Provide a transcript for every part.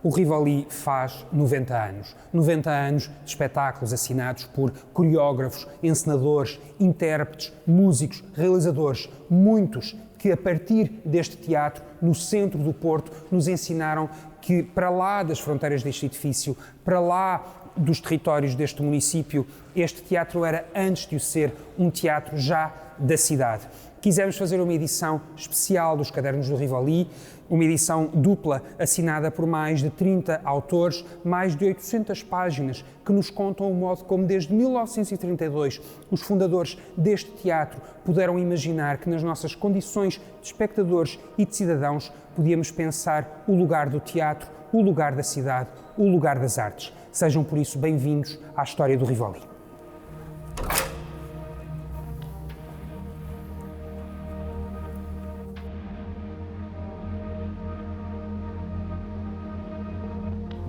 O Rivoli faz 90 anos. 90 anos de espetáculos assinados por coreógrafos, encenadores, intérpretes, músicos, realizadores, muitos que a partir deste teatro, no centro do Porto, nos ensinaram que para lá das fronteiras deste edifício, para lá dos territórios deste município, este teatro era, antes de o ser, um teatro já da cidade. Quisemos fazer uma edição especial dos Cadernos do Rivoli, uma edição dupla assinada por mais de 30 autores, mais de 800 páginas que nos contam o modo como desde 1932 os fundadores deste teatro puderam imaginar que nas nossas condições de espectadores e de cidadãos podíamos pensar o lugar do teatro, o lugar da cidade, o lugar das artes. Sejam por isso bem-vindos à história do Rivoli.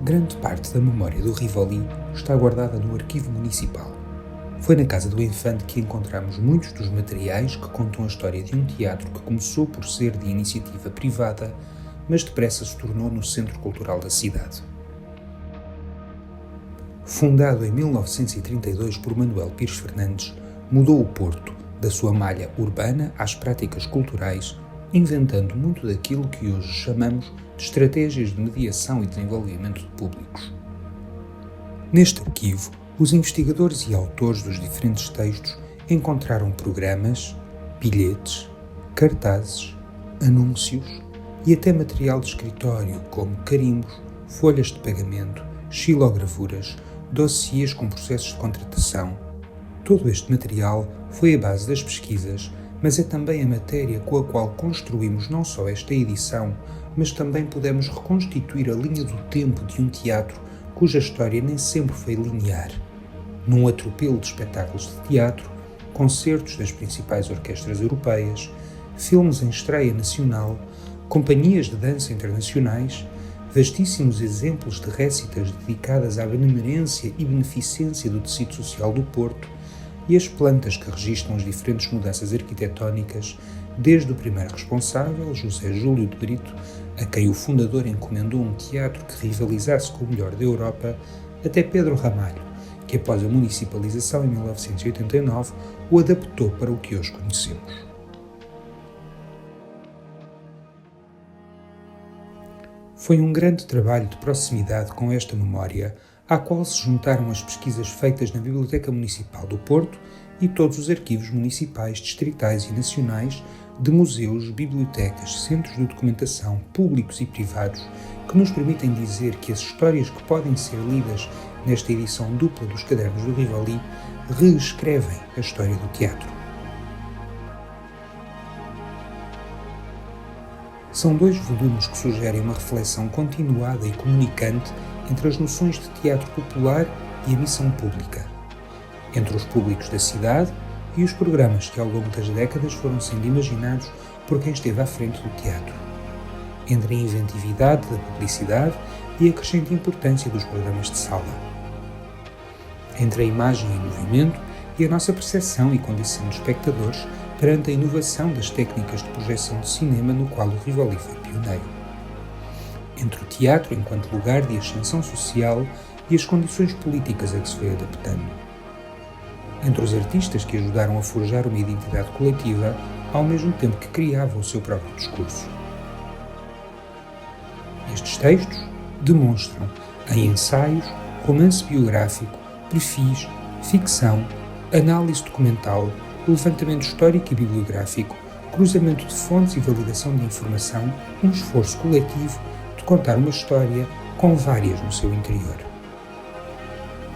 Grande parte da memória do Rivoli está guardada no Arquivo Municipal. Foi na Casa do Infante que encontramos muitos dos materiais que contam a história de um teatro que começou por ser de iniciativa privada, mas depressa se tornou no centro cultural da cidade. Fundado em 1932 por Manuel Pires Fernandes, mudou o Porto, da sua malha urbana às práticas culturais, inventando muito daquilo que hoje chamamos de estratégias de mediação e desenvolvimento de públicos. Neste arquivo, os investigadores e autores dos diferentes textos encontraram programas, bilhetes, cartazes, anúncios e até material de escritório, como carimbos, folhas de pagamento, xilogravuras, dossiês com processos de contratação. Todo este material foi a base das pesquisas, mas é também a matéria com a qual construímos não só esta edição, mas também pudemos reconstituir a linha do tempo de um teatro cuja história nem sempre foi linear. Num atropelo de espetáculos de teatro, concertos das principais orquestras europeias, filmes em estreia nacional, companhias de dança internacionais, vastíssimos exemplos de récitas dedicadas à benemerência e beneficência do tecido social do Porto e as plantas que registram as diferentes mudanças arquitetónicas, desde o primeiro responsável, José Júlio de Brito, a quem o fundador encomendou um teatro que rivalizasse com o melhor da Europa, até Pedro Ramalho, que após a municipalização em 1989 o adaptou para o que hoje conhecemos. Foi um grande trabalho de proximidade com esta memória, à qual se juntaram as pesquisas feitas na Biblioteca Municipal do Porto e todos os arquivos municipais, distritais e nacionais de museus, bibliotecas, centros de documentação públicos e privados que nos permitem dizer que as histórias que podem ser lidas nesta edição dupla dos Cadernos do Rivoli reescrevem a história do teatro. São 2 volumes que sugerem uma reflexão continuada e comunicante entre as noções de teatro popular e a missão pública, entre os públicos da cidade e os programas que ao longo das décadas foram sendo imaginados por quem esteve à frente do teatro, entre a inventividade da publicidade e a crescente importância dos programas de sala, entre a imagem em movimento e a nossa percepção e condição de espectadores perante a inovação das técnicas de projeção de cinema no qual o Rivoli foi pioneiro, entre o teatro enquanto lugar de ascensão social e as condições políticas a que se foi adaptando, entre os artistas que ajudaram a forjar uma identidade coletiva ao mesmo tempo que criavam o seu próprio discurso. Estes textos demonstram, em ensaios, romance biográfico, perfis, ficção, análise documental, levantamento histórico e bibliográfico, cruzamento de fontes e validação de informação, um esforço coletivo de contar uma história com várias no seu interior.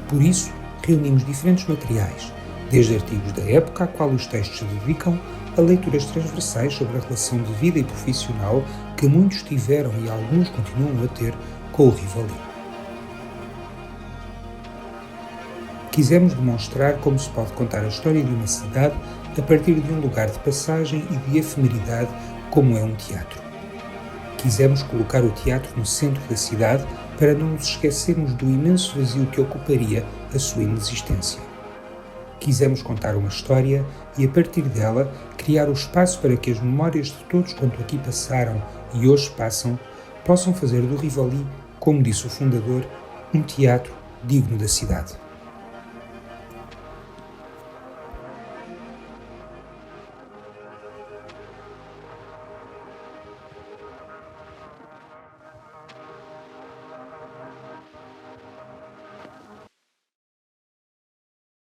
Por isso, reunimos diferentes materiais, desde artigos da época a qual os textos se dedicam, a leituras transversais sobre a relação de vida e profissional que muitos tiveram e alguns continuam a ter com o Rivoli. Quisemos demonstrar como se pode contar a história de uma cidade a partir de um lugar de passagem e de efemeridade como é um teatro. Quisemos colocar o teatro no centro da cidade para não nos esquecermos do imenso vazio que ocuparia a sua inexistência. Quisemos contar uma história e, a partir dela, criar o espaço para que as memórias de todos quanto aqui passaram e hoje passam possam fazer do Rivoli como disse o fundador, um teatro digno da cidade.